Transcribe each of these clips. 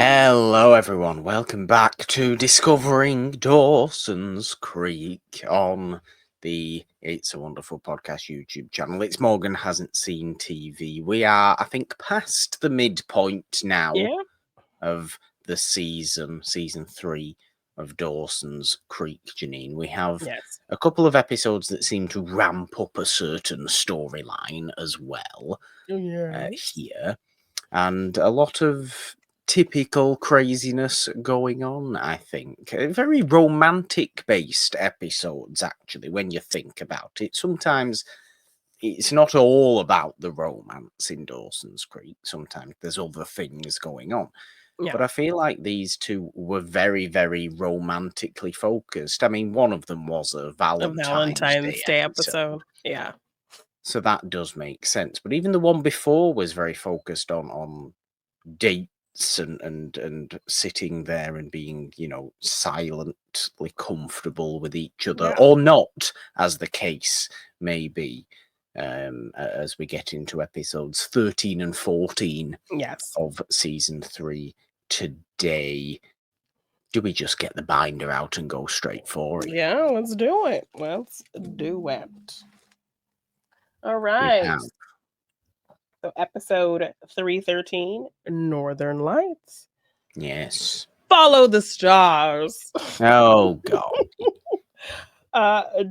Hello, everyone. Welcome back to Discovering Dawson's Creek on the It's a Wonderful Podcast YouTube channel. It's Morgan Hasn't Seen TV. We are, I think, past the midpoint now of the season 3 of Dawson's Creek, Janine. We have a couple of episodes that seem to ramp up a certain storyline as well here, and a lot of typical craziness going on, I think. Very romantic-based episodes, actually, when you think about it. Sometimes it's not all about the romance in Dawson's Creek. Sometimes there's other things going on. But I feel like these two were very, very romantically focused. I mean, one of them was a Valentine's Day episode. Yeah. So that does make sense. But even the one before was very focused on dates and sitting there and being, silently comfortable with each other, or not, as the case may be, as we get into episodes 13 and 14 of season 3 today. Do we just get the binder out and go straight for it? Yeah, let's do it. All right. So episode 313, Northern Lights. Yes. Follow the stars. Oh, God.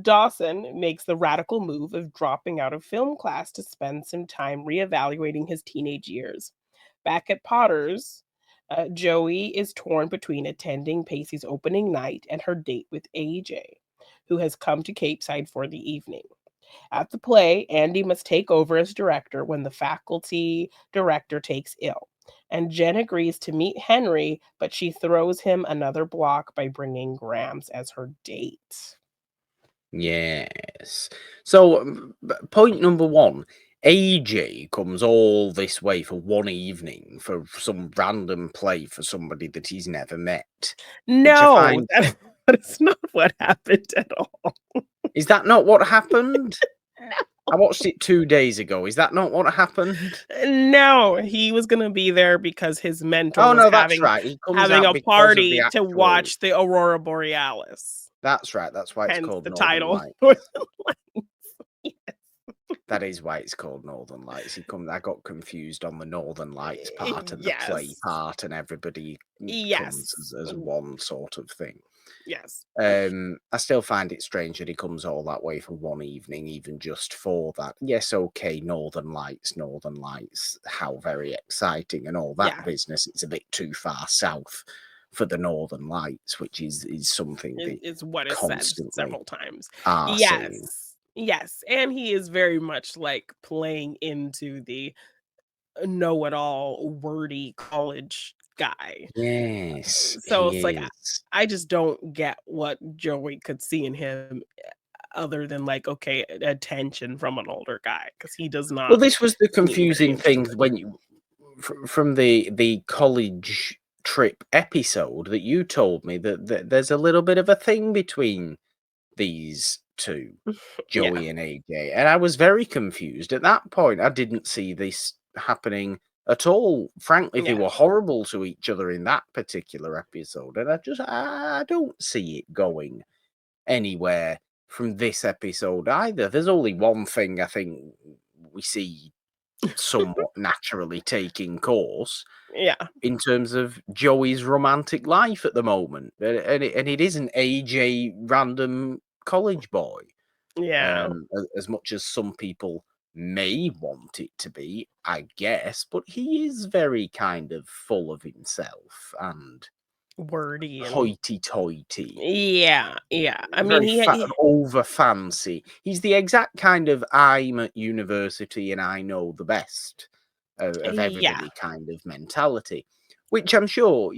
Dawson makes the radical move of dropping out of film class to spend some time reevaluating his teenage years. Back at Potter's, Joey is torn between attending Pacey's opening night and her date with AJ, who has come to Capeside for the evening. At the play, Andie must take over as director when the faculty director takes ill. And Jen agrees to meet Henry, but she throws him another block by bringing Grams as her date. Yes. So, point number one, AJ comes all this way for one evening for some random play for somebody that he's never met. No, that's not what happened at all. Is that not what happened? No. I watched it 2 days ago. Is that not what happened? No, he was going to be there because his mentor was having a party to watch the Aurora Borealis. That's right. That's why it's called the Northern title. Lights. Yes. That is why it's called Northern Lights. I got confused on the Northern Lights part and the play part, and everybody comes as one sort of thing. Yes. I still find it strange that he comes all that way for one evening, even just for that. Yes, okay, Northern Lights, how very exciting and all that business. It's a bit too far south for the Northern Lights, which is something that is what is said several times. Saying. Yes, and he is very much like playing into the know-it-all, wordy college guy. Yes. So it's like I just don't get what Joey could see in him other than like, okay, attention from an older guy, because he does not. Well, this was the confusing thing when you from the college trip episode that you told me that there's a little bit of a thing between these two, Joey and AJ, and I was very confused at that point. I didn't see this happening at all. Frankly, they were horrible to each other in that particular episode, and I don't see it going anywhere from this episode either. There's only one thing I think we see somewhat naturally taking course in terms of Joey's romantic life at the moment, and it isn't AJ random college boy, as much as some people may want it to be, I guess, but he is very kind of full of himself and wordy and hoity-toity. I mean, he over fancy. He's the exact kind of I'm at university and I know the best of everybody kind of mentality, which I'm sure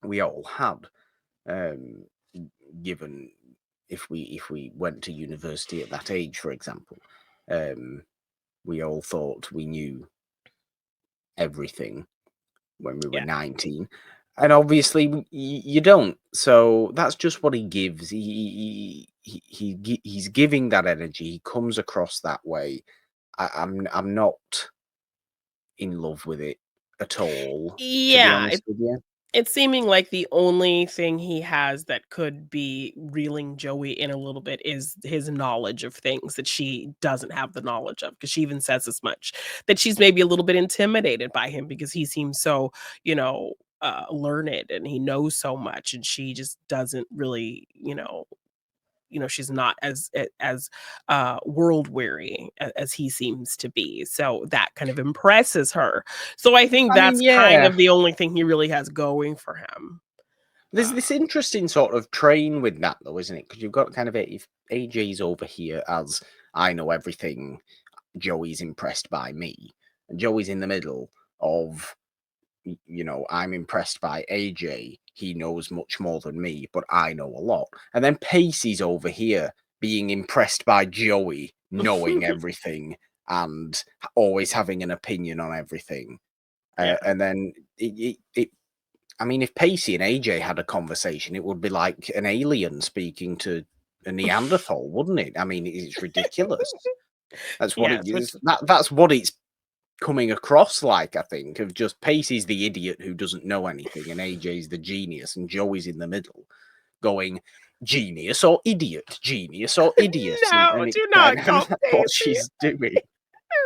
we all had, given if we went to university at that age, for example. We all thought we knew everything when we were 19. And obviously you don't. So that's just what he gives. He's giving that energy. He comes across that way. I'm not in love with it at all, to be Yeah, honest with you. it's seeming like the only thing he has that could be reeling Joey in a little bit is his knowledge of things that she doesn't have the knowledge of, because she even says as much, that she's maybe a little bit intimidated by him because he seems so, you know, learned and he knows so much, and she just doesn't really, she's not as world weary as he seems to be. So that kind of impresses her. So I think I mean, that's kind yeah. of the only thing he really has going for him. There's Uh, this interesting sort of train with that, though, isn't it? Because you've got kind of if AJ's over here as I know everything, Joey's impressed by me, and Joey's in the middle of I'm impressed by AJ. He knows much more than me, but I know a lot. And then Pacey's over here being impressed by Joey, knowing everything and always having an opinion on everything. yeah. And then I mean, if Pacey and AJ had a conversation, it would be like an alien speaking to a Neanderthal, wouldn't it? I mean, it's ridiculous. That's what it Yes, is. which That's what it's coming across like, I think, of just Pacey's the idiot who doesn't know anything, and AJ's the genius, and Joey's in the middle going genius or idiot, no, and it's do kind not of call what Pacey. she's doing.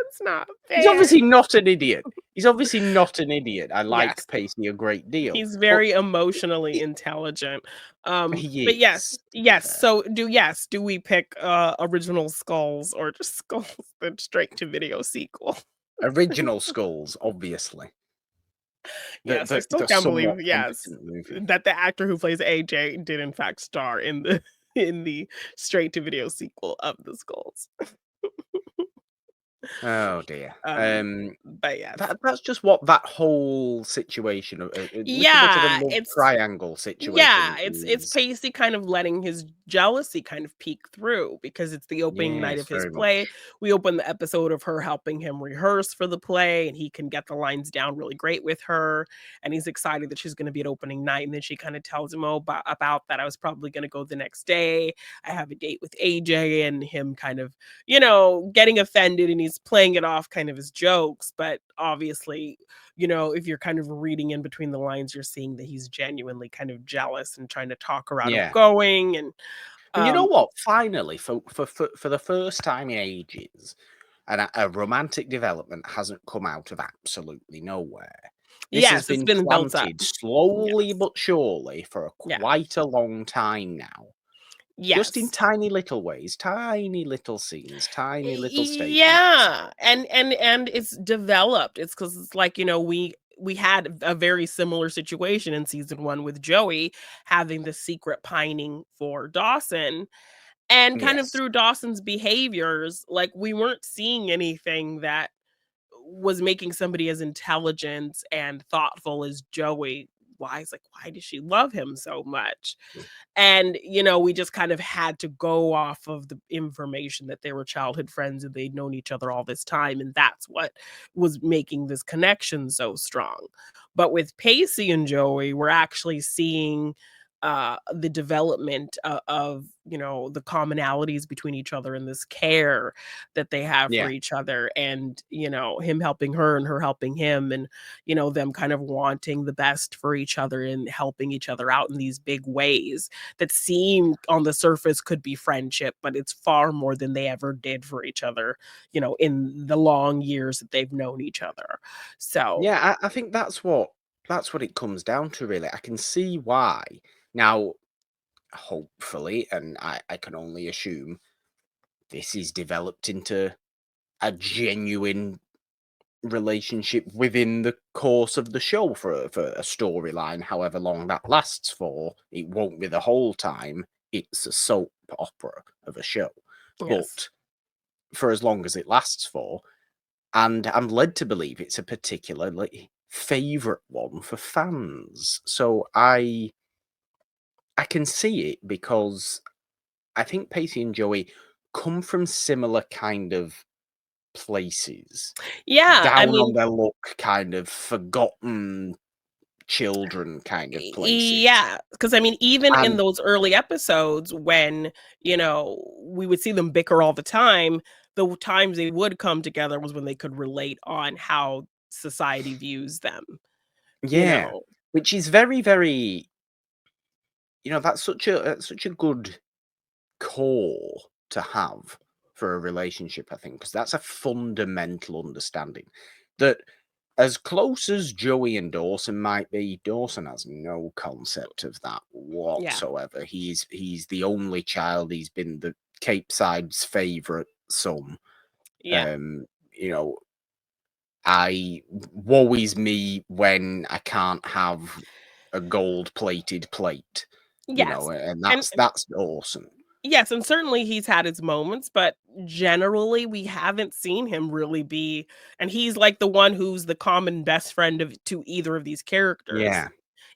It's not He's fair. obviously not an idiot. He's obviously not an idiot. I like Yes. Pacey a great deal, He's but very emotionally it, intelligent. But he yes, is, to be yes. fair. So do we pick original skulls or just skulls the straight to video sequel? Original Skulls, obviously. The, Yes, I the still the can't believe, somewhat yes, competent movie. that the actor who plays AJ did in fact star in the in the straight to video sequel of The Skulls. Oh dear. Um, but yes. That's just what that whole situation, a little bit of a Yeah, love it's triangle situation Yeah, it's is. Pacey kind of letting his jealousy kind of peek through because it's the opening night Yes, of his very play. much. We open the episode of her helping him rehearse for the play, and he can get the lines down really great with her, and he's excited that she's gonna be at opening night, and then she kinda tells him, "Oh, about that, I was probably gonna go the next day. I have a date with AJ," and him kind of, getting offended, and he's playing it off kind of as jokes, but obviously, if you're kind of reading in between the lines, you're seeing that he's genuinely kind of jealous and trying to talk her out of Yeah. going. And And you know um what? Finally, for the first time in ages, a romantic development hasn't come out of absolutely nowhere. This has yes, it's been been built up. planted slowly Yes. but surely for Yeah. quite a long time now. Just in Yes. tiny little ways, tiny little scenes, tiny little statements. Yeah. And it's developed. It's because it's like, we had a very similar situation in season 1 with Joey having the secret pining for Dawson. And kind of Yes. through Dawson's behaviors, like, we weren't seeing anything that was making somebody as intelligent and thoughtful as Joey. Why does she love him so much? And, we just kind of had to go off of the information that they were childhood friends and they'd known each other all this time. And that's what was making this connection so strong. But with Pacey and Joey, we're actually seeing the development of the commonalities between each other and this care that they have for Yeah. each other, and him helping her and her helping him, and them kind of wanting the best for each other and helping each other out in these big ways that seem on the surface could be friendship, but it's far more than they ever did for each other, in the long years that they've known each other. So, Yeah, I think that's what it comes down to, really. I can see why. Now, hopefully, and I can only assume this is developed into a genuine relationship within the course of the show for a storyline, however long that lasts for. It won't be the whole time. It's a soap opera of a show. yes. But for as long as it lasts for, and I'm led to believe it's a particularly favorite one for fans. So I can see it because I think Pacey and Joey come from similar kind of places, Yeah, I down on mean, their luck, kind of forgotten children kind of places. yeah, because I mean, even in And those early episodes when, we would see them bicker all the time, the times they would come together was when they could relate on how society views them, you Yeah, know? which is very, very, that's such a good core to have for a relationship, I think, because that's a fundamental understanding that as close as Joey and Dawson might be, Dawson has no concept of that Yeah, whatsoever. He's the only child. He's been the Cape Side's favourite son. yeah. Um, you know, I woe is me when I can't have a gold-plated plate. Yes. And And that's awesome. yes, and certainly he's had his moments, but generally we haven't seen him really be, and he's like the one who's the common best friend of to either of these characters Yeah.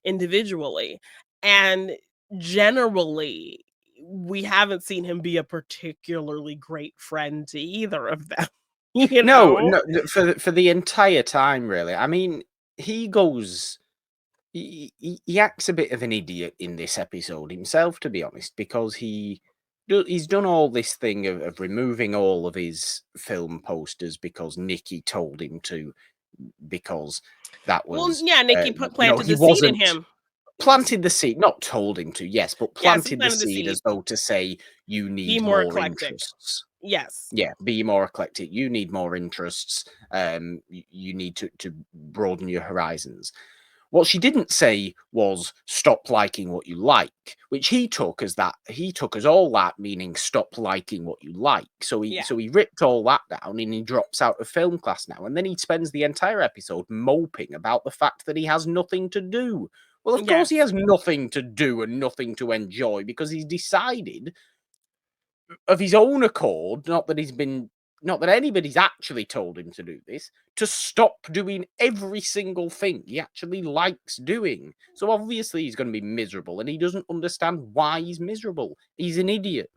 individually. And generally we haven't seen him be a particularly great friend to either of them. You No, know? no, for the entire time, really. I mean, he goes he acts a bit of an idiot in this episode himself, to be honest, because he's done all this thing of removing all of his film posters because Nikki told him to, because that Well, was, yeah, Nikki planted he the seed in wasn't him. planted the seed, not told him to, yes, but Yes, he planted the planted the seed seed. as though to say, you Be need more more eclectic. interests. Yes. Yeah, be more eclectic. You need more interests. You need to broaden your horizons. What she didn't say was stop liking what you like, which he took as all that meaning stop liking what you like. So he Yeah. so he ripped all that down and he drops out of film class now, and then he spends the entire episode moping about the fact that he has nothing to do. Well, of course he Yes. has nothing to do and nothing to enjoy because he's decided of his own accord, not that anybody's actually told him to do this, to stop doing every single thing he actually likes doing. So obviously he's going to be miserable, and he doesn't understand why he's miserable. He's an idiot.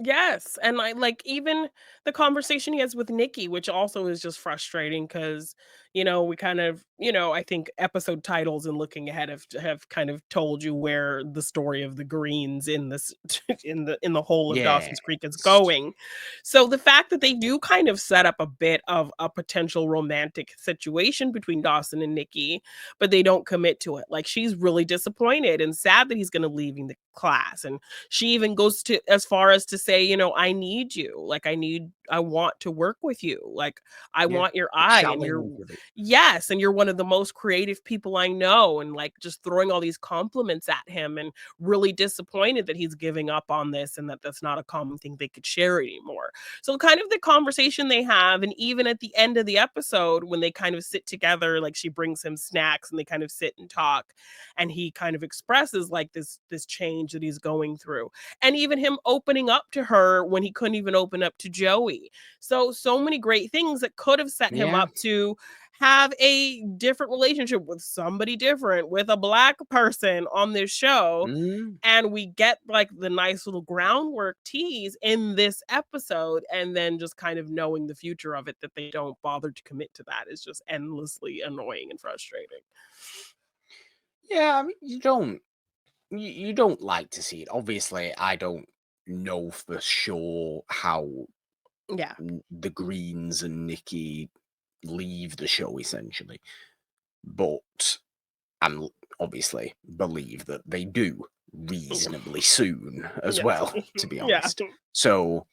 Yes, and I like even the conversation he has with Nikki, which also is just frustrating because, we kind of, I think episode titles and looking ahead have kind of told you where the story of the Greens in this in the whole of Dawson's Creek is Yes. going. So the fact that they do kind of set up a bit of a potential romantic situation between Dawson and Nikki, but they don't commit to it. Like she's really disappointed and sad that he's going to leaving the class, and she even goes to as far as to say, I need you. Like I want to work with you. Like I Yeah. want your A eye, and you're challenge of it. yes, and you're one of the most creative people I know, and like just throwing all these compliments at him, and really disappointed that he's giving up on this and that that's not a common thing they could share anymore. So kind of the conversation they have, and even at the end of the episode when they kind of sit together, like she brings him snacks and they kind of sit and talk, and he kind of expresses like this change that he's going through, and even him opening up to her when he couldn't even open up to Joey. So many great things that could have set him Yeah. up to have a different relationship with somebody different, with a black person on this show. Mm. And we get like the nice little groundwork tease in this episode, and then just kind of knowing the future of it, that they don't bother to commit to that, is just endlessly annoying and frustrating. Yeah, I mean, you don't like to see it. Obviously, I don't know for sure how Yeah. the Greens and Nikki leave the show essentially, but obviously believe that they do reasonably soon as Yes. well, to be Yeah. honest. So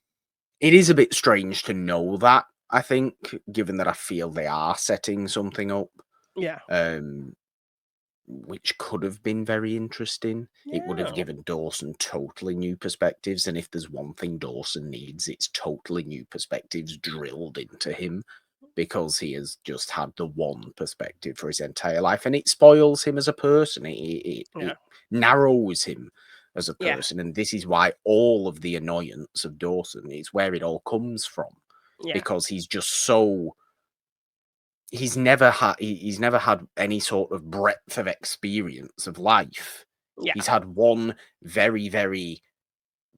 it is a bit strange to know that, I think, given that I feel they are setting something up, Yeah. um, which could have been very interesting. It would have Yeah. given Dawson totally new perspectives, and if there's one thing Dawson needs, it's totally new perspectives drilled into him, because he has just had the one perspective for his entire life, and it spoils him as a person. It Yeah. narrows him as a Yeah. person, and this is why all of the annoyance of Dawson is where it all comes from, Yeah. because he's just so he's never had any sort of breadth of experience of life. Yeah. He's had one very, very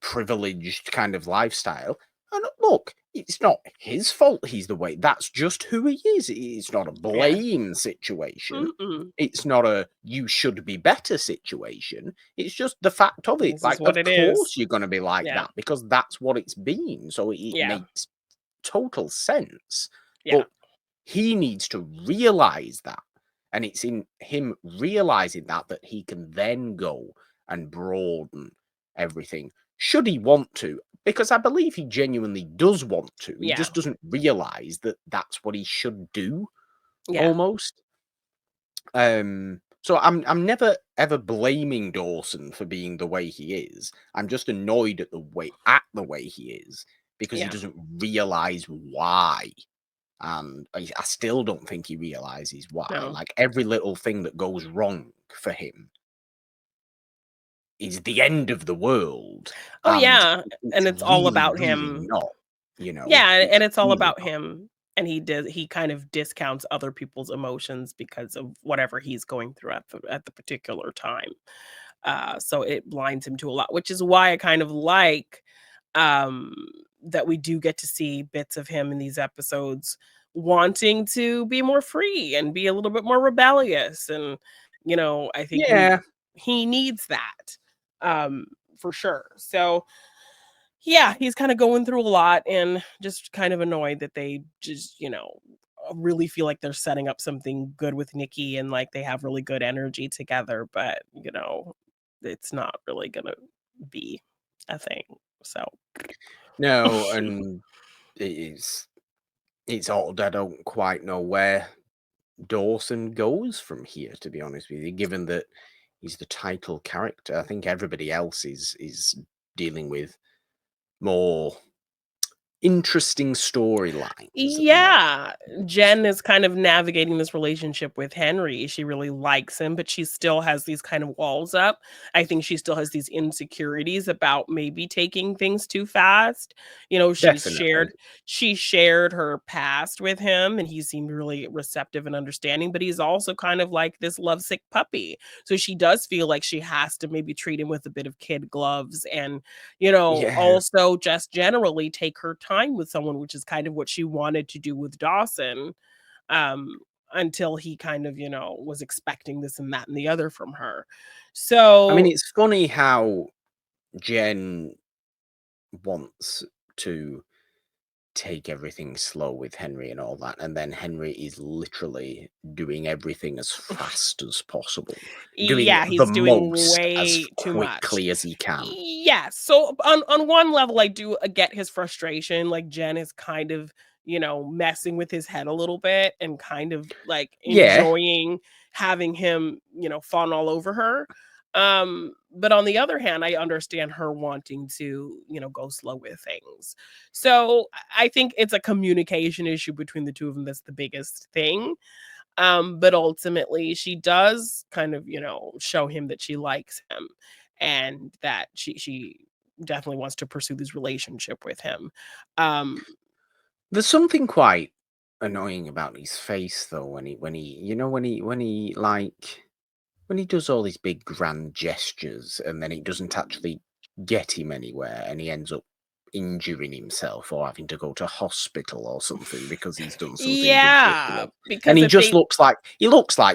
privileged kind of lifestyle. And look, it's not his fault he's the way. That's just who he is. It's not a Yeah. blame situation. Mm-mm. It's not a you should be better situation. It's just the fact of it. This is Like, what of it is. course you're going to be like Yeah. that, because that's what it's been. So it Yeah. makes total sense. Yeah. But he needs to realize that. And it's in him realizing that he can then go and broaden everything, should he want to. Because I believe he genuinely does want to. He Yeah. just doesn't realize that that's what he should do, Yeah. almost. So I'm never ever blaming Dawson for being the way he is. I'm just annoyed at the way he is because he Yeah. doesn't realize why. And I still don't think he realizes why. No. Like every little thing that goes wrong for him is the end of the world, Oh, and yeah, it's and it's all really, about really him. not. You know, Yeah, it's and it's all really about not. him, and he kind of discounts other people's emotions because of whatever he's going through at the particular time. So it blinds him to a lot, which is why I kind of like, um, that we do get to see bits of him in these episodes wanting to be more free and be a little bit more rebellious, and, I think Yeah. he needs that, um, for sure. So yeah, he's kinda going through a lot and just kind of annoyed that they just, really feel like they're setting up something good with Nikki and, like, they have really good energy together, but, it's not really gonna be a thing, so No, and it's odd. I don't quite know where Dawson goes from here, to be honest with you, given that he's the title character. I think everybody else is dealing with more interesting storylines at the moment. Yeah, Jen is kind of navigating this relationship with Henry. She really likes him, but she still has these kind of walls up. I think she still has these insecurities about maybe taking things too fast. Definitely. She shared her past with him and he seemed really receptive and understanding, but he's also kind of like this lovesick puppy. So she does feel like she has to maybe treat him with a bit of kid gloves and Yeah. also just generally take her time with someone, which is kind of what she wanted to do with Dawson, um, until he kind of, was expecting this and that and the other from her. I mean, So it's funny how Jen wants to take everything slow with Henry and all that, and then Henry is literally doing everything as fast as possible, doing yeah, the he's doing most as way too much. quickly as he can. Yes. So on one level, I do get his frustration. Like Jen is kind of, messing with his head a little bit and kind of like Yeah. enjoying having him, fawn all over her. But on the other hand, I understand her wanting to, go slow with things. So I think it's a communication issue between the two of them that's the biggest thing. But ultimately she does kind of, show him that she likes him and that she definitely wants to pursue this relationship with him. Um, There's something quite annoying about his face though when he does all these big grand gestures and then it doesn't actually get him anywhere and he ends up injuring himself or having to go to hospital or something because he's done something yeah, ridiculous. And because he if just they looks like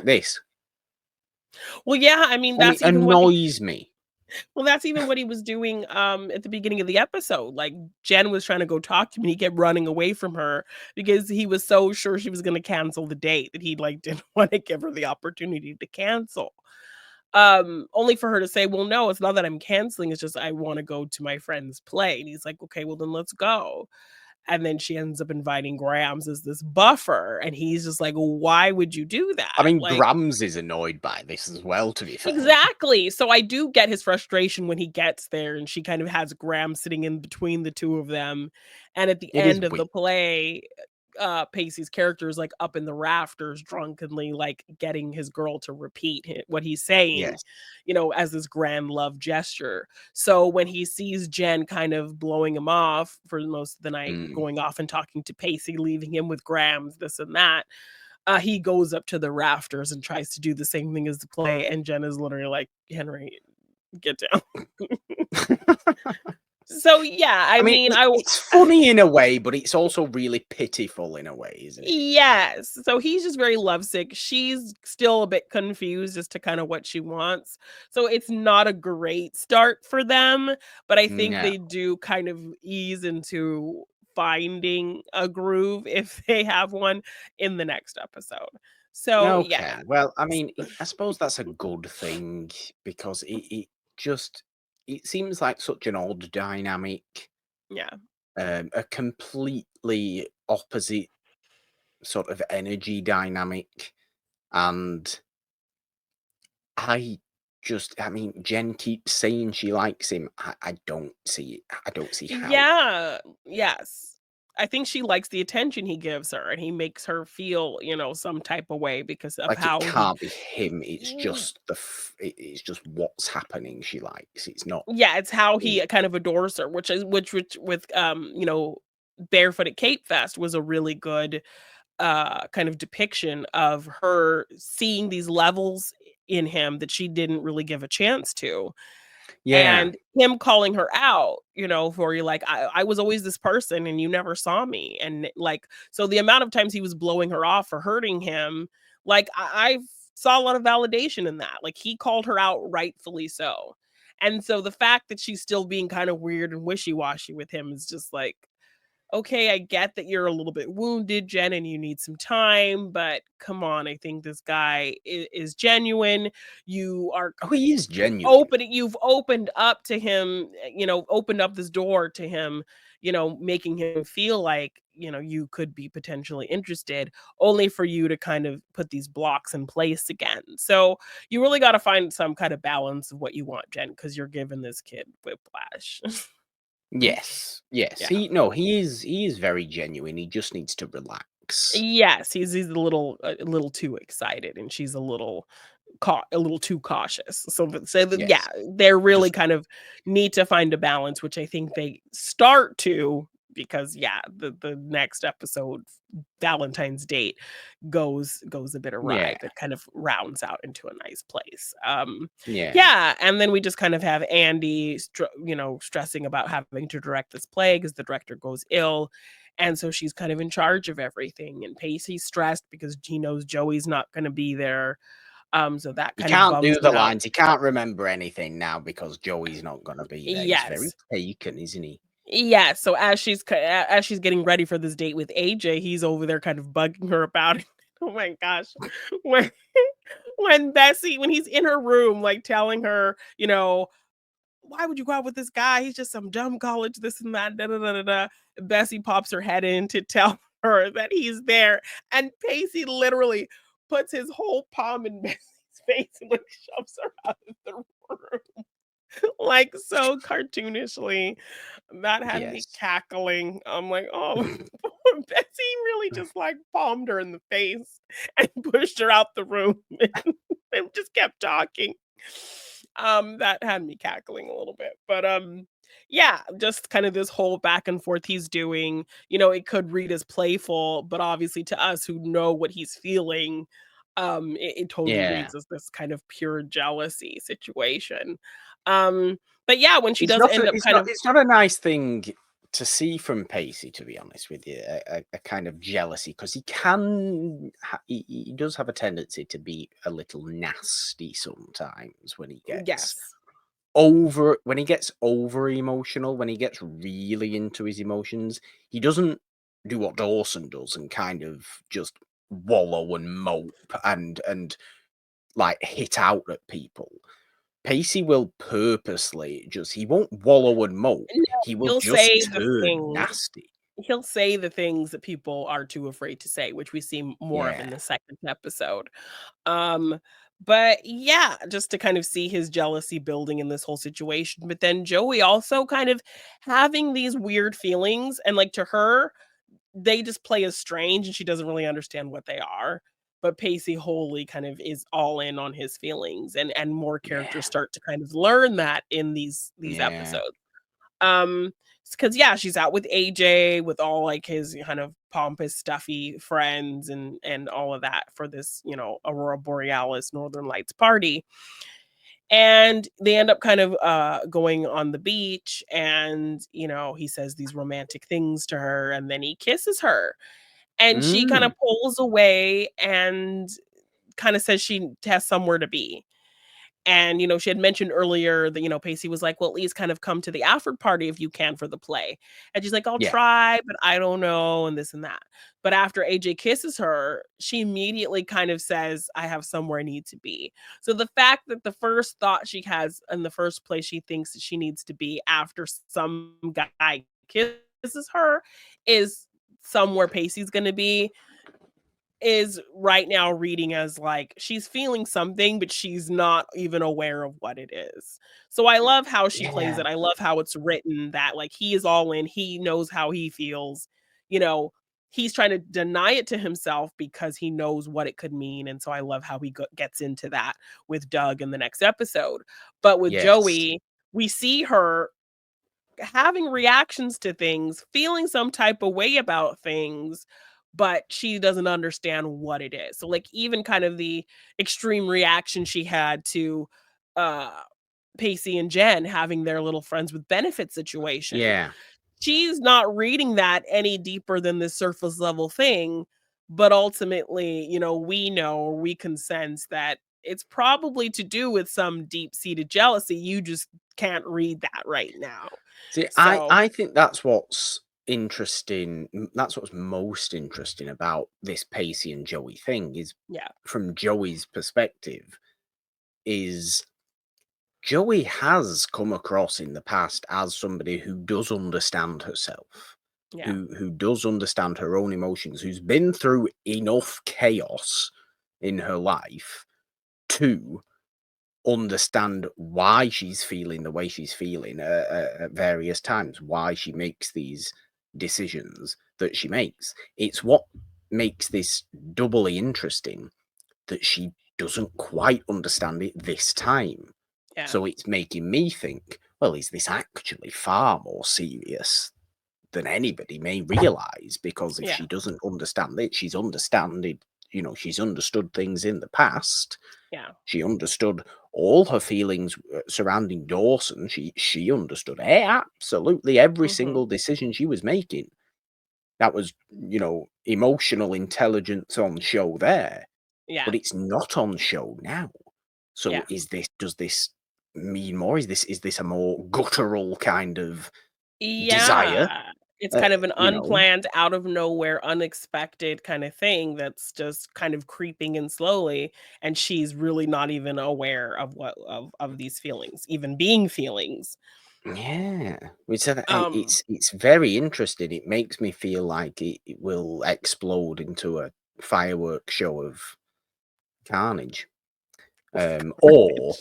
this. well, yeah, I mean, And it annoys me. that's even what he was doing, at the beginning of the episode. Like, Jen was trying to go talk to him, and he kept running away from her because he was so sure she was gonna cancel the date that he, like, didn't wanna give her the opportunity to cancel. Only for her to say, "Well, no, it's not that I'm canceling, it's just I wanna go to my friend's play." And he's like, "Okay, well, then let's go." And then she ends up inviting Grams as this buffer, and he's just like, "Why would you do I that?" mean, Like Grams is annoyed by this as well, to be fair. exactly. So I do get his frustration when he gets there and she kind of has Graham sitting in between the two of them. And at the It is end of the weak. play, Pacey's character is like up in the rafters drunkenly, like getting his girl to repeat what he's saying, Yes. as this grand love gesture. So when he sees Jen kind of blowing him off for most of the night, Mm. going off and talking to Pacey, leaving him with Grams, this and that, he goes up to the rafters and tries to do the same thing as the play, and Jen is literally like, "Henry, get down." So, yeah, I I mean, mean, I w it's funny in a way, but it's also really pitiful in a way, isn't it? yes. So he's just very lovesick. She's still a bit confused as to kinda what she wants. So it's not a great start for them, but I think No. they do kind of ease into finding a groove if they have one in the next episode. So yeah. Okay. Well, I mean, I suppose that's a good thing because it just it seems like such an odd dynamic, Yeah. a completely opposite sort of energy dynamic, and I I mean, Jen keeps saying she likes him. I don't see it. I don't see how. Yeah, yes. I think she likes the attention he gives her, and he makes her feel, some type of way because of Like, it how he can't be him. It's Mm, just it's just what's happening. She likes. It's not. yeah, it's how Him. he kind of adores her, which with, Barefooted Cape Fest was a really good, kind of depiction of her seeing these levels in him that she didn't really give a chance to. Yeah. And him calling her out, for you like, I was always this person and you never saw me. And like, so the amount of times he was blowing her off or hurting him, like I saw a lot of validation in that. Like he called her out rightfully so. And so the fact that she's still being kind of weird and wishy-washy with him is just like, okay, I get that you're a little bit wounded, Jen, and you need some time, but come on, I think this guy is genuine. You are Oh, he is genuine. you've opened up to him, opened up this door to him, making him feel like, you could be potentially interested, only for you to kind of put these blocks in place again. So you really got to find some kind of balance of what you want, Jen, because you're giving this kid whiplash. Yes. Yes. Yeah. He is very genuine. He just needs to relax. Yes, he's a little too excited, and she's a little too cautious. So yeah, Yes. they really Just kind of need to find a balance, which I think they start to, because yeah, the next episode, Valentine's date, goes a bit awry, yeah. but kind of rounds out into a nice place. Yeah. Yeah, and then we just kind of have Andie, stressing about having to direct this play because the director goes ill. And so she's kind of in charge of everything. And Pacey's stressed because he knows Joey's not going to be there. So that He kind of can't bums do him the out. lines. He can't remember anything now because Joey's not gonna be there. He's very Yes. taken, isn't he? Yeah, so as she's getting ready for this date with AJ, he's over there kind of bugging her about it. Oh my gosh. When when he's in her room, like telling her, why would you go out with this guy? He's just some dumb college, this and that, da da da da da. Bessie pops her head in to tell her that he's there. And Pacey literally puts his whole palm in Bessie's face and like shoves her out of the room. Like so cartoonishly. That had me Yes. cackling. I'm like, oh, poor Bessie really just like palmed her in the face and pushed her out the room. And they just kept talking. That had me cackling a little bit. But yeah, just kind of this whole back and forth he's doing. It could read as playful, but obviously to us who know what he's feeling, it totally Yeah. reads as this kind of pure jealousy situation. Um, but yeah, when she It's does not end a up it's kind not of it's not a nice thing to see from Pacey, to be honest with you, a kind of jealousy, because he does have a tendency to be a little nasty sometimes yes. when he gets over emotional, when he gets really into his emotions. He doesn't do what Dawson does and kind of just wallow and mope and like hit out at people. Pacey will purposely he won't wallow and mope. No, He will he'll just say the turn things nasty. he'll say the things that people are too afraid to say, which we see more of Yeah. in the second episode. Um, but yeah, just to kind of see his jealousy building in this whole situation. But then Joey also kind of having these weird feelings, and like to her, they just play as strange and she doesn't really understand what they are. But Pacey wholly kind of is all in on his feelings, and more characters Yeah. start to kind of learn that in these Yeah. episodes. Because yeah, she's out with AJ with all like his kind of pompous, stuffy friends and all of that for this, Aurora Borealis Northern Lights party. And they end up kind of going on the beach, and he says these romantic things to her, and then he kisses her. And she kind of Mm. pulls away and kind of says she has somewhere to be. And, she had mentioned earlier that, Pacey was like, "Well, at least kind of come to the after party if you can for the play." And she's like, "I'll Yeah. try, but I don't know," and this and that. But after AJ kisses her, she immediately kind of says, "I have somewhere I need to be." So the fact that the first thought she has in the first place she thinks that she needs to be after some guy kisses her is somewhere Pacey's gonna be, is right now reading as like she's feeling something, but she's not even aware of what it is. So I love how she plays Yeah. it. I love how it's written that like he is all in, he knows how he feels. You know, he's trying to deny it to himself because he knows what it could mean. And so I love how he gets into that with Doug in the next episode. But with Yes. Joey, we see her having reactions to things, feeling some type of way about things, but she doesn't understand what it is. So like even kind of the extreme reaction she had to uh Pacey and Jen having their little friends with benefit situation. Yeah. She's not reading that any deeper than this surface level thing, but ultimately, we know or we can sense that it's probably to do with some deep-seated jealousy. You just can't read that right now. See, I So, I think that's what's interesting. That's what's most interesting about this Pacey and Joey thing is yeah, from Joey's perspective is Joey has come across in the past as somebody who does understand herself, yeah, who does understand her own emotions, who's been through enough chaos in her life to understand why she's feeling the way she's feeling at various times, why she makes these decisions that she makes. It's what makes this doubly interesting that she doesn't quite understand it this time. yeah, So it's making me think, well, is this actually far more serious than anybody may realize? Because if yeah, she doesn't understand it, she's understood things in the past. yeah, She understood all her feelings surrounding Dawson. She understood absolutely every mhm, single decision she was making. That was, emotional intelligence on show there, yeah, but it's not on show now. So yeah. does this mean more? Is this a more guttural kind of desire? Yeah. It's Uh, kind of an you know? unplanned, out of nowhere, unexpected kind of thing that's just kind of creeping in slowly, and she's really not even aware of what of these feelings, even being feelings. Yeah, which I Um, it's very interesting. It makes me feel like it will explode into a firework show of carnage, or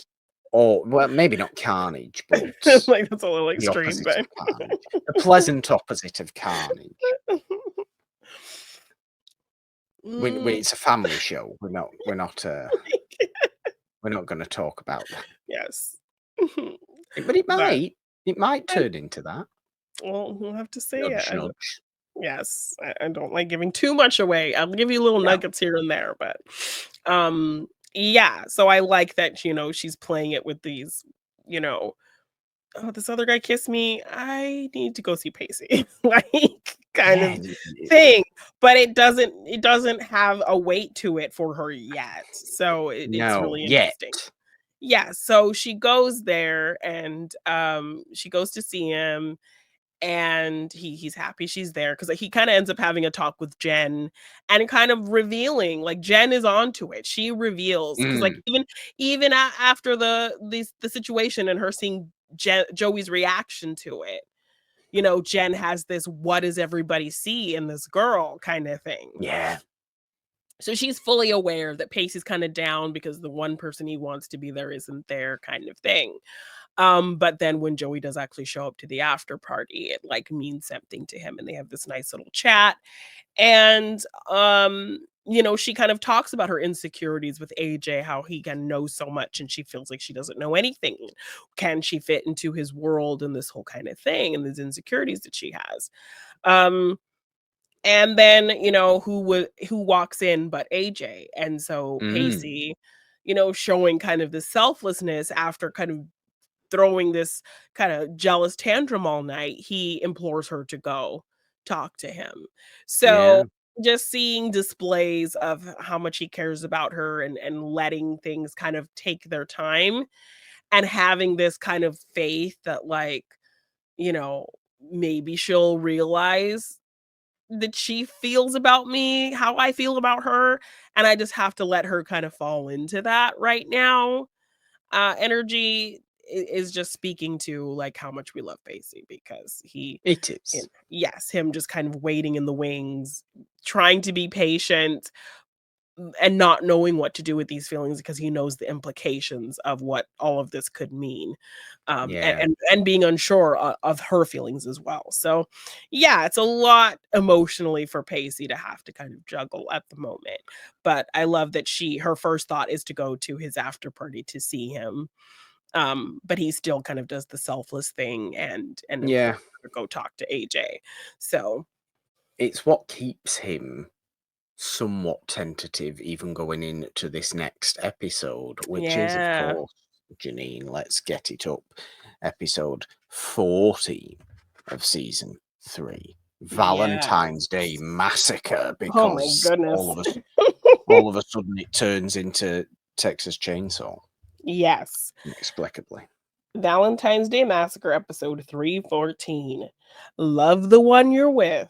well, maybe not carnage, but like, that's a little the extreme, opposite but of carnage, the pleasant opposite of carnage. Mm, It's a family show. We're not going to talk about that. yes. But it But might. It might I turn into that. well, we'll have to see it. Nudge, nudge. Yes, I don't like giving too much away. I'll give you little Yeah. nuggets here and there, but, yeah, so I like that, she's playing it with these, you know, "Oh, this other guy kissed me. I need to go see Pacey," like, kind Yeah. of thing, but it doesn't have a weight to it for her yet, so it's No, really yet. interesting. Yeah, so she goes there and, she goes to see him, and he's happy she's there because he kinda ends up having a talk with Jen and kind of revealing, like, Jen is onto it. She reveals because, like, Mm, even after the situation and her seeing Joey's reaction to it, Jen has this "what does everybody see in this girl" kinda thing. yeah. So she's fully aware that Pacey's kinda down because the one person he wants to be there isn't there kind of thing. But then when Joey does actually show up to the after party, it like means something to him and they have this nice little chat. And she kind of talks about her insecurities with AJ, how he can know so much and she feels like she doesn't know anything. Can she fit into his world and this whole kind of thing and these insecurities that she has? Um and then, who walks in but AJ. And so Mm, Pacey, showing kind of the selflessness after kind of throwing this kinda jealous tantrum all night, he implores her to go talk to him. So, yeah. just seeing displays of how much he cares about her and letting things kind of take their time and having this kind of faith that, like, you know, maybe she'll realize that she feels about me how I feel about her, and I just have to let her kind of fall into that right now. Energy is just speaking to, like, how much we love Pacey because It is. yes, him just kind of waiting in the wings, trying to be patient, and not knowing what to do with these feelings because he knows the implications of what all of this could mean, Yeah. and being unsure of her feelings as well. So, yeah, it's a lot emotionally for Pacey to have to kind of juggle at the moment. But I love that her first thought is to go to his after party to see him, but he still kind of does the selfless thing and Yeah. encourages her to go talk to AJ. So, It's what keeps him somewhat tentative even going into this next episode, which is, of yeah. course, Janine, let's get it up. Episode 14 of season 3. Valentine's Day Yes. Massacre, Oh my because goodness. all of a sudden it turns into Texas Chainsaw, Yes. inexplicably. Valentine's Day Massacre episode 314. Love the one you're with.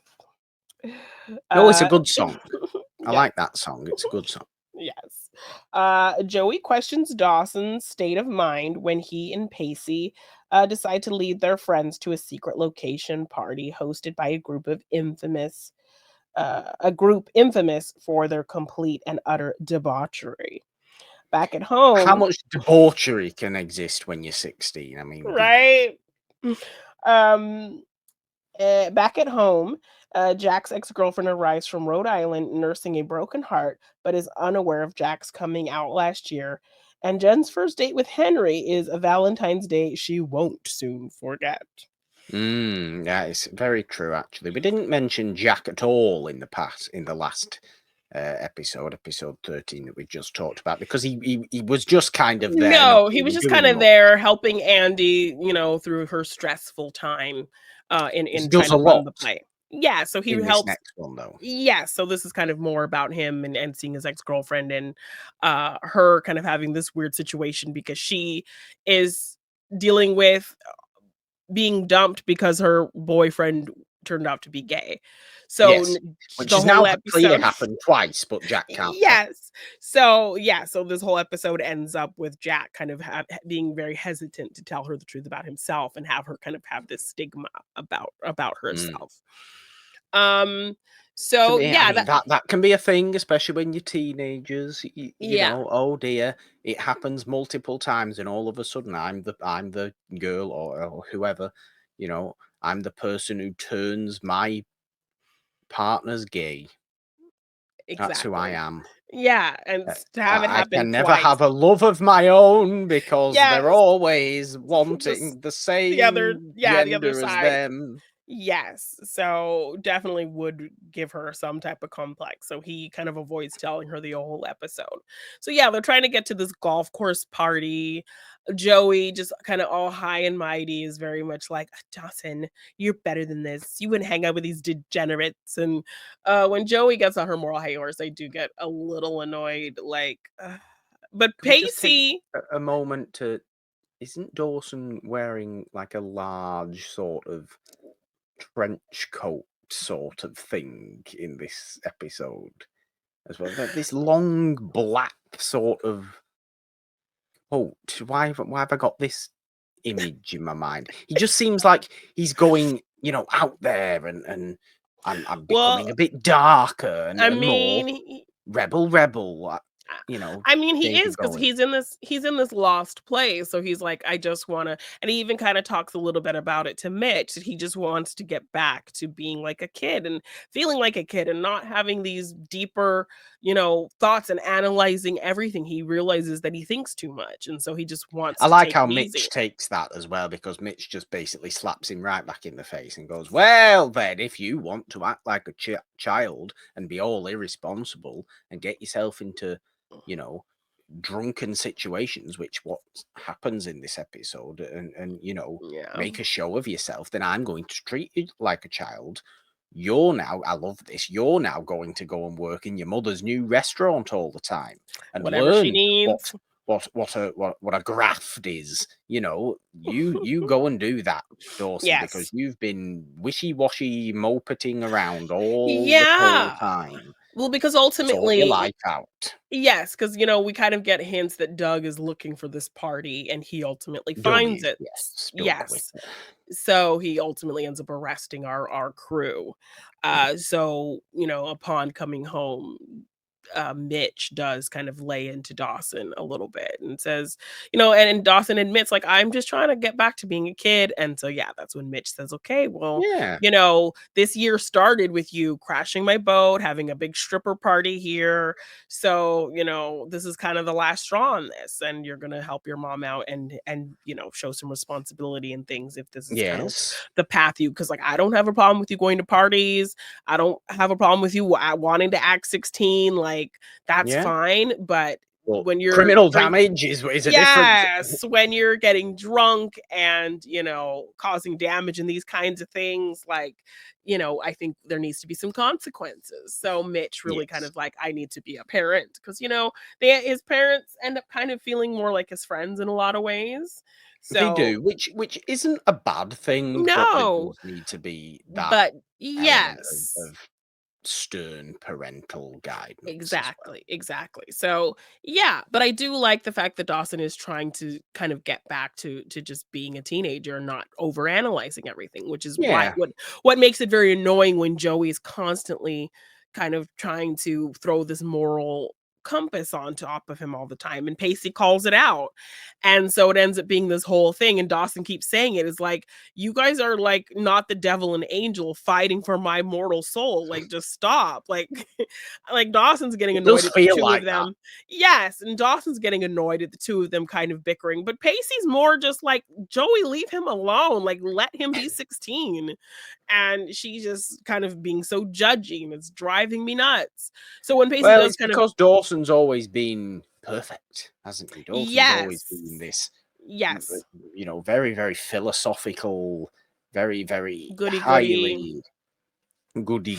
Oh, it's a Uh good song. I yes, like that song. It's a good song. yes. Joey questions Dawson's state of mind when he and Pacey decide to lead their friends to a secret location party hosted by a group infamous for their complete and utter debauchery. Back at How home, much debauchery can exist when you're 16? I mean, really. right? Um, Back at home, Jack's ex-girlfriend arrives from Rhode Island nursing a broken heart, but is unaware of Jack's coming out last year. And Jen's first date with Henry is a Valentine's Day she won't soon forget. Yeah, it's very true. Actually, we didn't mention Jack at all in the last episode 13 that we just talked about, because he was just kind of there, not No, he was really just doing kinda much. there helping Andie, through her stressful time, He in does trying a to run lot the play. Yeah, so he in this helps. next one, though. Yeah, so this is kind of more about him and seeing his ex-girlfriend and, her kind of having this weird situation because she is dealing with being dumped because her boyfriend turned out to be gay. So, Yes, which the is now whole clear episode. happened twice, but Jack can't tell. Yes. So, yeah, so this whole episode ends up with Jack kind of being very hesitant to tell her the truth about himself and have her kind of have this stigma about Mm. herself. Um, To so me, I yeah, mean, that can be a thing, especially when you're teenagers. You yeah, know, oh dear, it happens multiple times, and all of a sudden, I'm the girl, or whoever. You know, I'm the person who turns my partner's gay. That's who I exactly. am. Yeah, and to have it I happen can never twice. have a love of my own because they're Yes, always this wanting the same the other gender as side. them. Yes, so definitely would give her some type of complex, so he kind of avoids telling her the whole episode. So yeah, they're trying to get to this golf course party. Joey, just kinda all high and mighty, is very much like, Dawson, you're better than this. You wouldn't hang out with these degenerates." And, when Joey gets on her moral high horse, I do get a little annoyed, like, but Can we just take Pacey. a moment to? Isn't Dawson wearing like a large sort of trench coat sort of thing in this episode as well? This long black sort of coat. Why have I got this image in my mind? He just seems like he's going, out there, and I'm becoming Well, a bit darker and, I and more mean, rebel, I you know, I mean, he David is because going. he's in this lost place, so he's like, "I just wanna," and he even kinda talks a little bit about it to Mitch, that he just wants to get back to being like a kid and feeling like a kid and not having these deeper, thoughts and analyzing everything. He realizes that he thinks too much, and so he just wants I to like take how it easy. Mitch takes that as well, because Mitch just basically slaps him right back in the face and goes, "Well, then, if you want to act like a child and be all irresponsible and get yourself into, you know, drunken situations, which what happens in this episode, and Yeah. make a show of yourself, then I'm going to treat you like a child, I love this, you're now going to go and work in your mother's new restaurant all the time and Whatever she learn needs. what a graft is. You go and do that, Dawson, because Yes. you've been wishy-washy mopeting around all the whole Yeah. time. Well, because Sort your ultimately, life out. yes, because we kind of get hints that Doug is looking for this party, and he ultimately Doug finds is, it. yes, stuck with Yes. it. So he ultimately ends up arresting our crew. So, upon coming home, Mitch does kind of lay into Dawson a little bit and says, and Dawson admits, like, I'm just trying to get back to being a kid. And so, yeah, that's when Mitch says, okay, well, Yeah. this year started with you crashing my boat, having a big stripper party here. So, this is kind of the last straw on this. And you're going to help your mom out and, show some responsibility and things if this is kind of Yes. the path because, like, I don't have a problem with you going to parties. I don't have a problem with you wanting to act 16. Like, that's Yeah. fine. But Well, when you're criminal drink damage is a different thing. yes, when you're getting drunk and, causing damage and these kinds of things, like, I think there needs to be some consequences. So Mitch really kind Yes. of like, I need to be a parent because, his parents end up kind of feeling more like his friends in a lot of ways. They So do, which isn't a bad thing, but there no, does need to be that but element yes. of stern parental guidance as well. Exactly. So, yeah, but I do like the fact that Dawson is trying to kind of get back to just being a teenager and not overanalyzing everything, which is why Yeah. what makes it very annoying when Joey is constantly kind of trying to throw this moral compass on top of him all the time, and Pacey calls it out. And so it ends up being this whole thing, and Dawson keeps saying it is like, you guys are like not the devil and angel fighting for my mortal soul. Like, just stop. Like Dawson's getting It does annoyed at the feel two of like that. them. Yes, and Dawson's getting annoyed at the two of them kind of bickering, but Pacey's more just like, Joey, leave him alone. Like, let him be 16. And she's just kind of being so judgy, and it's driving me nuts. So when Pacey Well, does it's kind of because Dawson's always been perfect, hasn't he? Dawson's always been yes. this, Yes. very, very philosophical, very, very Goody goody. highly goody,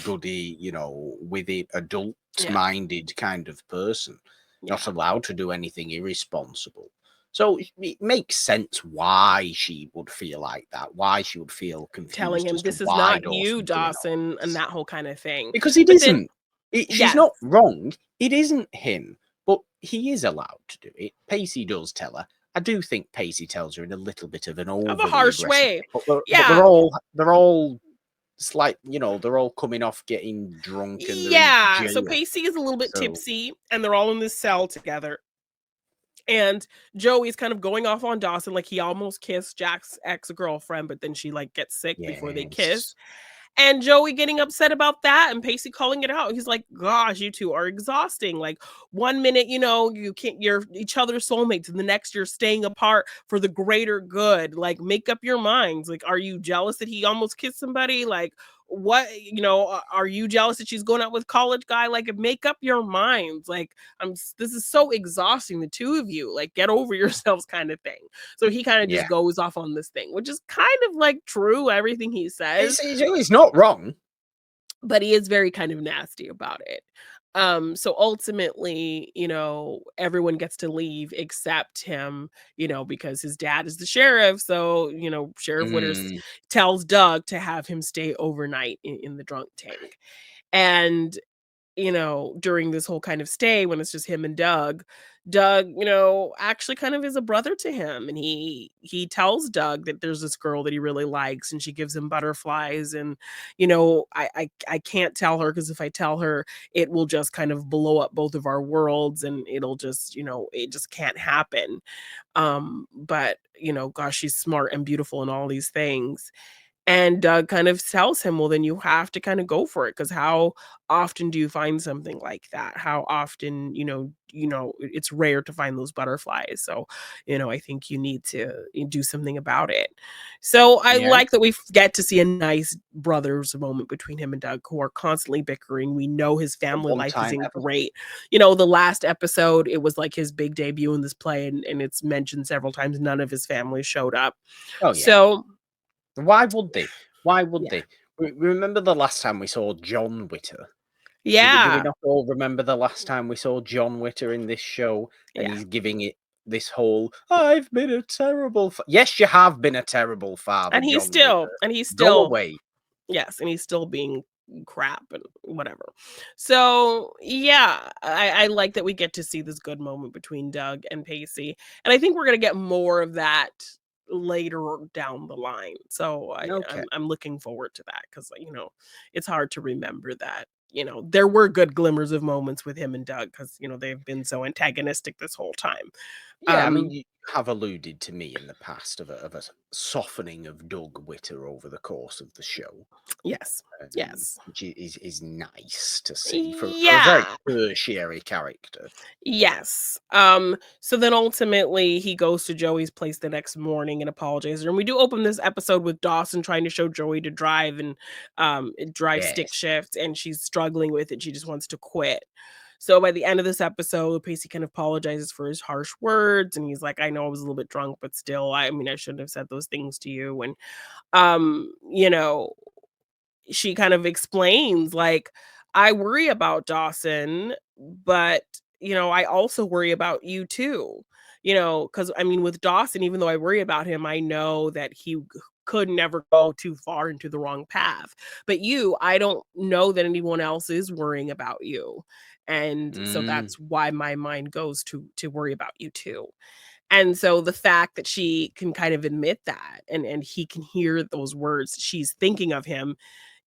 with it, adult Yeah. minded kind of person, not Yeah. allowed to do anything irresponsible. So it makes sense why she would feel like that, why she would feel Telling confused him, as to "This is why not you, Dawson's doing all Dawson," and this. that whole kind of thing. Because it But then isn't. She's yes. not wrong. It isn't him, but he is allowed to do it. Pacey does tell her. I do think Pacey tells her in a little bit of an Of a overly harsh aggressive way. way, but Yeah. they're all slight. They're all coming off getting drunk and they're in Yeah. So jail. Pacey is a little bit So tipsy, and they're all in this cell together. And Joey's kind of going off on Dawson, like he almost kissed Jack's ex-girlfriend, but then she like gets sick before they kiss. yes, And Joey getting upset about that and Pacey calling it out. He's like, gosh, you two are exhausting. Like, one minute, you can't, you're each other's soulmates, and the next you're staying apart for the greater good. Like, make up your minds. Like, are you jealous that he almost kissed somebody? Like, what, are you jealous that she's going out with college guy? Like, make up your minds. Like, this is so exhausting, the two of you. Like, get over yourselves, kind of thing. So he kind of yeah, just goes off on this thing, which is kind of like true, everything he says, it's not wrong. but he is very kind of nasty about it. So ultimately, everyone gets to leave except him, because his dad is the sheriff. So, Sheriff Winters Mm, tells Doug to have him stay overnight in the drunk tank. And during this whole kind of stay when it's just him and Doug, actually kind of is a brother to him. And he tells Doug that there's this girl that he really likes, and she gives him butterflies. And, I can't tell her because if I tell her, it will just kind of blow up both of our worlds, and it'll just, it just can't happen. But gosh, she's smart and beautiful and all these things. And Doug kind of tells him, "Well, then you have to kinda go for it, because how often do you find something like that? How often, it's rare to find those butterflies. So, I think you need to do something about it." So, I yeah, like that we get to see a nice brothers moment between him and Doug, who are constantly bickering. We know his a family one life time isn't episode. great. The last episode, it was like his big debut in this play, and it's mentioned several times, none of his family showed up. Oh yeah. So Why would they? Why would yeah. they? Remember the last time we saw John Witter? Do we Yeah, not all remember the last time we saw John Witter in this show? And yeah. he's giving it this whole, I've been a terrible yes, you have been a terrible father, And John Witter. he's Go still away. yes, and he's still being crap and whatever. So yeah, I like that we get to see this good moment between Doug and Pacey, and I think we're gonna get more of that later down the line. So Okay. I'm looking forward to that because it's hard to remember that. There were good glimmers of moments with him and Doug because they've been so antagonistic this whole time. Yeah, I mean, Um, you have alluded to me in the past of a softening of Doug Witter over the course of the show, yes, yes, which is nice to see for a very yeah. tertiary character. Yes. So then ultimately he goes to Joey's place the next morning and apologizes. And we do open this episode with Dawson trying to show Joey to drive and drive stick Yes. shift, and she's struggling with it. She just wants to quit. So by the end of this episode, Pacey kind of apologizes for his harsh words, and he's like, I know I was a little bit drunk, but still, I mean, I shouldn't have said those things to you. And um, you know, she kind of explains like, I worry about Dawson, but I also worry about you too. Because I mean, with Dawson, even though I worry about him, I know that he could never go too far into the wrong path. But you, I don't know that anyone else is worrying about you. And so Mm. that's why my mind goes to worry about you too. And so the fact that she can kind of admit that, and he can hear those words, she's thinking of him,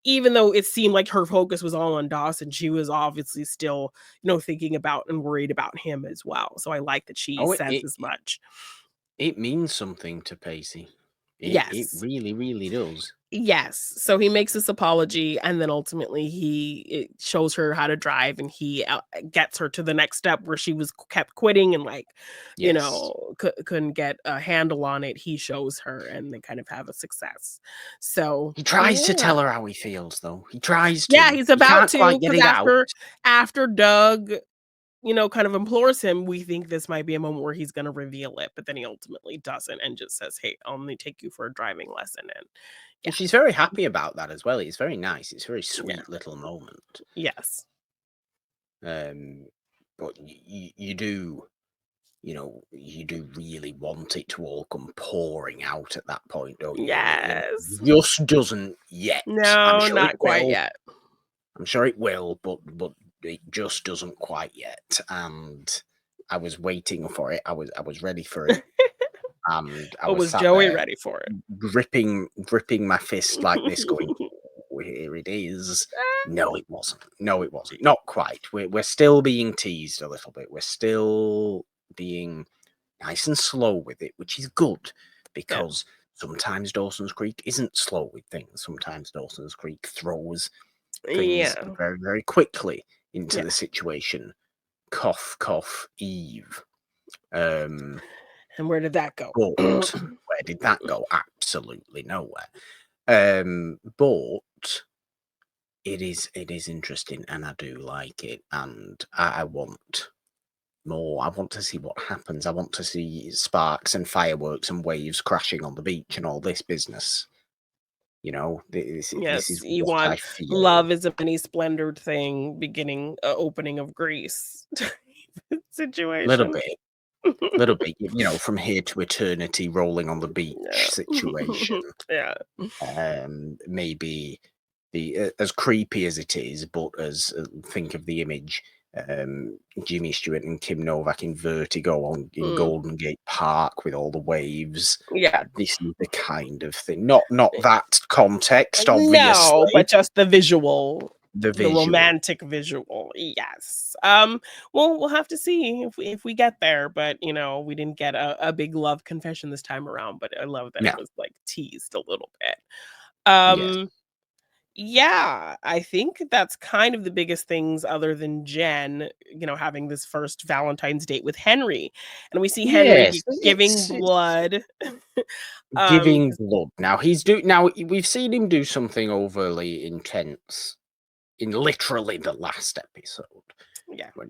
even though it seemed like her focus was all on Dawson, she was obviously still, thinking about and worried about him as well. So I like that she Oh, says as much. it means something to Pacey. It Yes. really, really does. Yes. So he makes this apology, and then ultimately it shows her how to drive, and he gets her to the next step where she was kept quitting and like, Yes. couldn't get a handle on it. He shows her, and they kind of have a success. So He tries to yeah. tell her how he feels, though. He tries Yeah, to. he's He about can't to, quite get because it out. after Doug, kind of implores him, we think this might be a moment where he's gonna reveal it, but then he ultimately doesn't and just says, "Hey, I'll only take you for a driving lesson," and And yeah, she's very happy about that as well. It's very nice. It's a very yeah, sweet little moment. yes, Um, but you do, you do really want it to all come pouring out at that point, don't you? And it yes. just doesn't yet. I'm No, sure it not quite will. yet. I'm sure it will, but it just doesn't quite yet. And I was waiting for it. I was ready for it, and I But was was sat Joey there ready for it? gripping my fist like this, going, "Oh, here it is." No, it wasn't. No, it wasn't. Not quite. We're still being teased a little bit. We're still being nice and slow with it, which is good Yeah, because sometimes Dawson's Creek isn't slow with things. Sometimes Dawson's Creek throws things yeah, very, very quickly into yeah. the situation. Cough, cough, Eve. Um, And where did that go? but where did that go? Absolutely nowhere. But it is interesting, and I do like it, and I want more. I want to see what happens. I want to see sparks and fireworks and waves crashing on the beach and all this business. This Yes, is you what I want feel. love is a many splendored thing, beginning opening of Greece Little situation. bit, little bit. From here to eternity, rolling on the beach Yeah. situation. Yeah. Maybe as creepy as it is, but as think of the image. Jimmy Stewart and Kim Novak in Vertigo in Mm. Golden Gate Park with all the waves. Yeah. This is the kind of thing. Not that context, No, obviously. but just the visual, The the visual. romantic visual. Yes. Well, we'll have to see if we get there, but we didn't get a big love confession this time around, but I love that it Yeah. was like teased a little bit. Yes. Um Yeah, I think that's kind of the biggest things other than Jen, having this first Valentine's date with Henry. And we see Yes. Henry giving It's blood. giving 'Cause blood. Now we've seen him do something overly intense in literally the last episode. yeah, When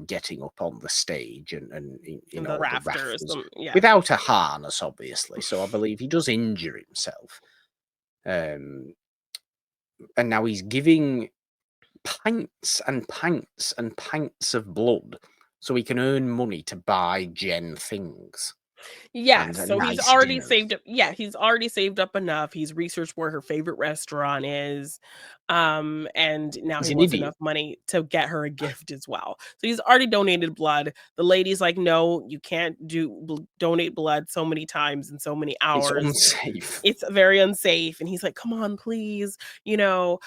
getting up on the stage and and the the rafters, rafters yeah. without a harness, obviously. So I believe he does injure himself. Um, and now he's giving pints and pints and pints of blood so he can earn money to buy Jen things and Yes, so he's nice already saved dinners. up, yeah, he's already saved up enough. He's researched where her favorite restaurant is. And now He's he an wants idiot. enough money to get her a gift as well. So he's already donated blood. The lady's like, "No, you can't donate blood so many times in so many It's hours. unsafe. It's very unsafe." And he's like, "Come on, please. You know,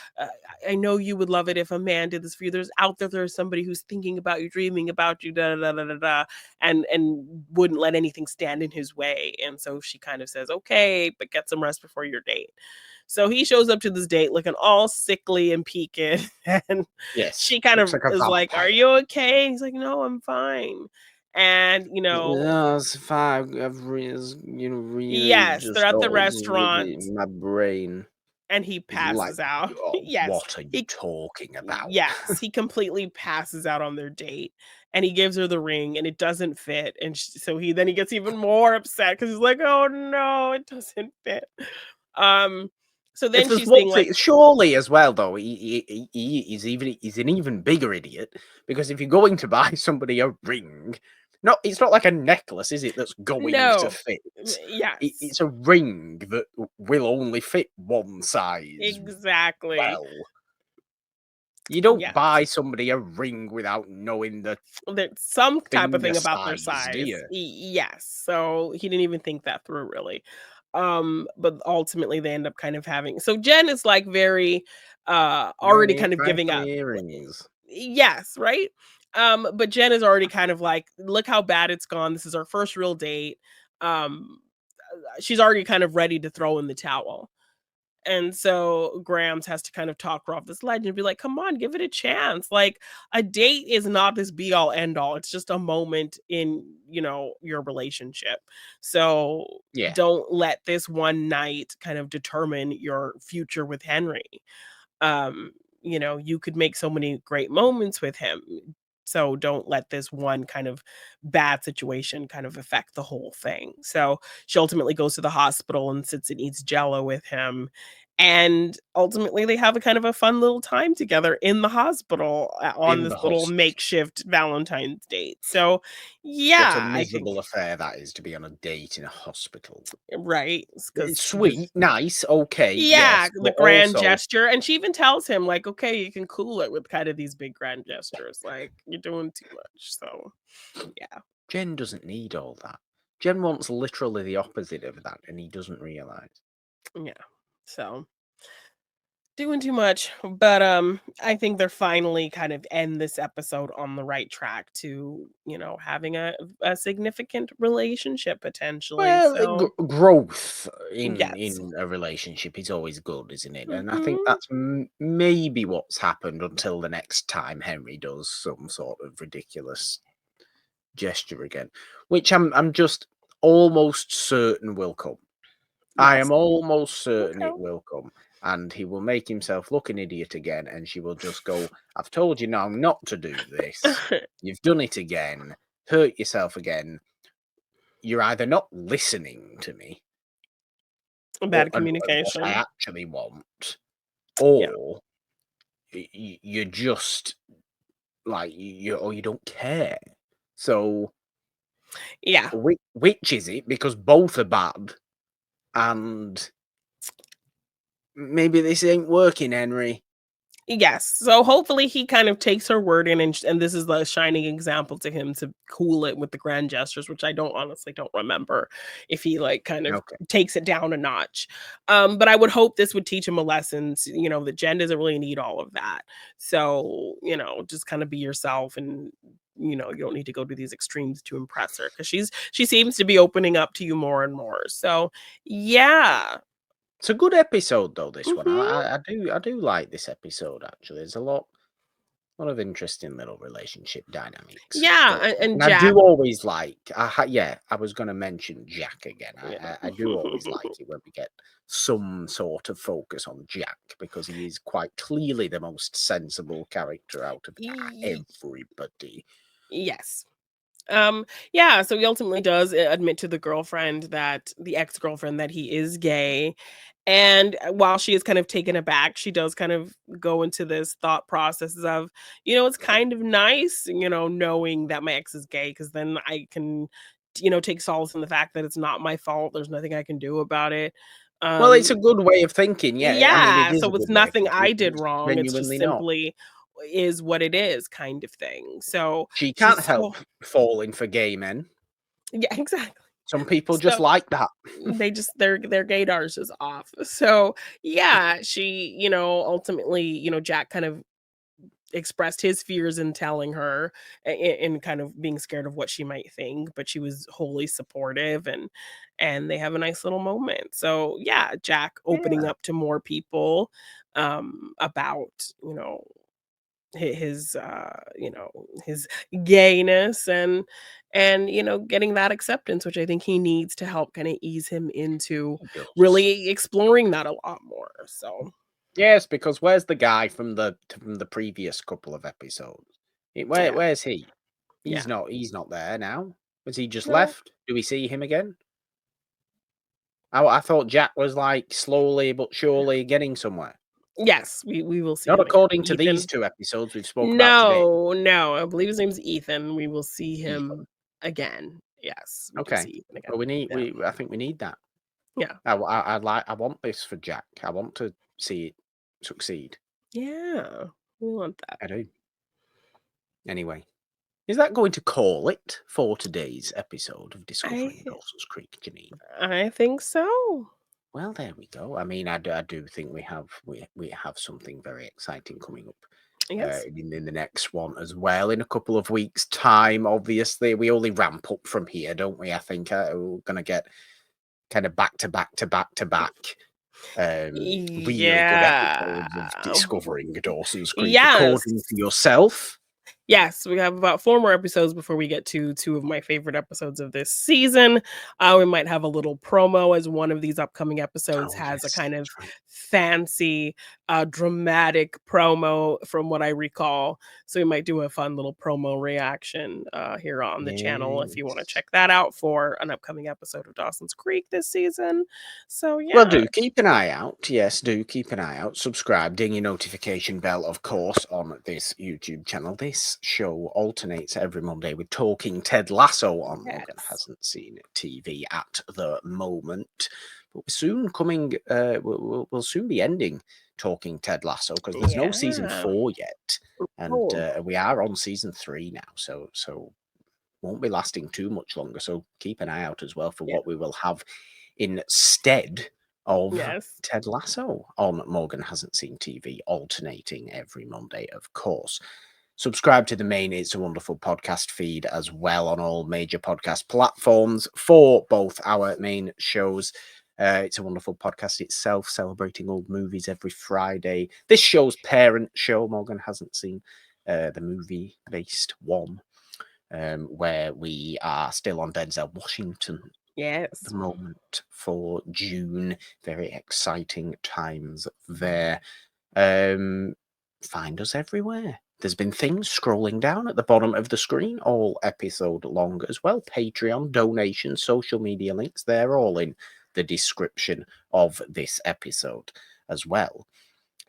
I know you would love it if a man did this for you. There's somebody who's thinking about you, dreaming about you, da da da da da da." And wouldn't let anything stand in his way. And so she kind of says, "Okay, but get some rest before your date." So he shows up to this date looking all sickly and peaked, and Yes, she kind looks of like a is like, "Are vampire. you okay?" He's like, "No, I'm fine." And No, it's fine. Really yes, they're just at the all restaurant really my brain and he is like, passes out. oh, Yes, what are you he talking about? yes, he completely passes out on their date, and he gives her the ring, and it doesn't fit, and so he gets even more upset because he's like, "Oh no, it doesn't fit." Um, so If then there's she's one being like, thing, surely as well though, he's an even bigger idiot because if you're going to buy somebody a ring, it's not like a necklace, is it? That's going to "No." fit. Yes, It's a ring that will only fit one size. exactly. Well, you don't Yes. buy somebody a ring without knowing the There's some type of finger thing about their size, do size. you? Yes. So he didn't even think that through really. But ultimately they end up kind of having, so Jen is like very already Very kind of giving up. frankly, earrings Yes, right? But Jen is already kind of like, look how bad it's gone. This is our first real date. Um, she's already kind of ready to throw in the towel. And so Grams has to kind of talk her off this ledge and be like, come on, give it a chance. Like a date is not this be all end all. It's just a moment in, your relationship. So Yeah, don't let this one night kind of determine your future with Henry. um you could make so many great moments with him, so don't let this one kind of bad situation kind of affect the whole thing. So she ultimately goes to the hospital and sits and eats jello with him, and ultimately they have a kind of a fun little time together in the hospital, on in this the little hospital. makeshift Valentine's date. So What a yeah, I think miserable affair that is to be on a date in a hospital. right, It's because sweet, nice, okay, yeah, yes, the but grand also gesture, and she even tells him like, "Okay, you can cool it with kind of these big grand gestures, like, you're doing too much." So, yeah. Jen doesn't need all that. Jen wants literally the opposite of that, and he doesn't realise. Yeah. So, doing too much, but, I think they're finally kind of end this episode on the right track to, having a significant relationship potentially, Well, so growth yes. in a relationship is always good, isn't it? And I think Mhm. that's maybe what's happened until the next time Henry does some sort of ridiculous gesture again, which I'm just almost certain will come. I Yes. am almost certain Okay. it will come, and he will make himself look an idiot again, and she will just go, "I've told you now not to do this. You've done it again. Hurt yourself again. You're either not listening to me or Bad and what I communication. actually want, Yeah. or you're just like or you don't care." So Yeah. which is it? Because both are bad, and maybe this ain't working, Henry. Yes. So hopefully he kind of takes her word in, and this is the shining example to him to cool it with the grand gestures, which I don't remember if he like kind of Okay. takes it down a notch. But I would hope this would teach him a lesson, that Jen doesn't really need all of that. So, just kind of be yourself, and you don't need to go to these extremes to impress her, because she seems to be opening up to you more and more. So yeah. It's a good episode though, this one. Hmm. I do like this episode actually. There's a lot of interesting little relationship dynamics Yeah, going on. and And I Jack. do always like yeah, I was gonna mention Jack again. Yeah. I do always like it when we get some sort of focus on Jack because he is quite clearly the most sensible character out of everybody. Yes. Yeah, so he ultimately does admit to the ex-girlfriend that he is gay, And while she is kind of taken aback, she does kind of go into this thought processes of, it's kind of nice, knowing that my ex is gay, because then I can, take solace in the fact that it's not my fault. There's nothing I can do about it. Well, it's Um, a good way of thinking, yeah, I mean, it yeah, is a so it's good way of nothing thinking, I but did it's wrong. It's just genuinely not. simply is what it is, kind of thing. So She can't she's so help falling for gay men. yeah, exactly. Some people just So like that. they just their gaydar is just off. So yeah, she, ultimately, Jack kind of expressed his fears in telling her and kind of being scared of what she might think, but she was wholly supportive, and they have a nice little moment. So yeah, Jack opening Yeah, up to more people about, his his gayness, and getting that acceptance, which I think he needs to help kind of ease him into it does. really exploring that a lot more. So Yes, because where's the guy from the previous couple of episodes? yeah, Where's he? yeah, He's not there now. Was he just no, left? Do we see him again? I thought Jack was like slowly but surely getting somewhere. yes, we will see Not him again. according to these Ethan. two episodes we've spoke about today. No, no, I believe his name's Ethan. We will see Ethan. him again. Yes, we do Okay. see Ethan again. Well, we need Yeah, we I think we need that. yeah, I want this for Jack. I want to see it succeed. yeah. We want that. I do. Anyway, is that going to call it for today's episode of I Discovering Dawson's Creek, Janine? I think so. Well, there we go. I mean, I do think we have something very exciting coming up Yes. in the next one as well. In a couple of weeks' time, obviously, we only ramp up from here, don't we? I think we're gonna get kind of back to back to back to back. Really good Yeah. episodes of Discovering Dawson's Creek, according Yes. to yourself. Yes, we have about 4 more episodes before we get to 2 of my favorite episodes of this season. We might have a little promo, as one of these upcoming episodes Oh has a yes, kind that's of right. fancy, dramatic promo from what I recall. So we might do a fun little promo reaction, here on the channel if you wanna Yes. check that out for an upcoming episode of Dawson's Creek this season. So Well, yeah. do keep an eye out. Yes, do keep an eye out. Subscribe, ding your notification bell, of course, on this YouTube channel. This show alternates every Monday with Talking Ted Lasso on Morgan Yes. Hasn't Seen TV at the moment. But we're soon coming, we'll soon be ending Talking Ted Lasso because there's no season Yeah. 4 yet. And Oh, we are on season 3 now. So won't be lasting too much longer. So keep an eye out as well for yeah. what we will have instead of Yes. Ted Lasso on Morgan Hasn't Seen TV, alternating every Monday, of course. Subscribe to the main It's a Wonderful podcast feed as well on all major podcast platforms for both our main shows. It's a Wonderful podcast itself, celebrating old movies every Friday. This show's parent show, Morgan Hasn't Seen, the movie-based one, where we are still on Denzel Washington Yes. the moment for June. Very exciting times there. Find us everywhere. There's been things scrolling down at the bottom of the screen, all episode long as well. Patreon, donations, social media links, they're all in the description of this episode as well.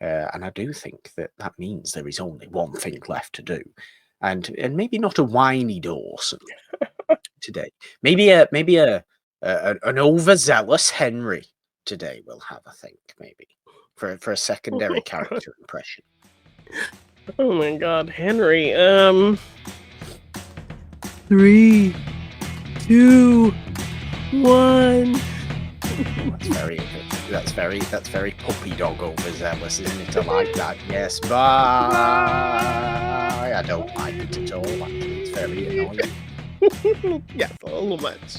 And I do think that means there is only one thing left to do. And maybe not a whiny Dawson today. An overzealous Henry today. We'll have, I think, maybe for a secondary character impression. Oh my god, Henry. 3, 2, 1. That's very puppy dog overzealous, isn't it? I like that. Yes, bye. I don't like it at all. Actually, it's very annoying. Yes, a little much.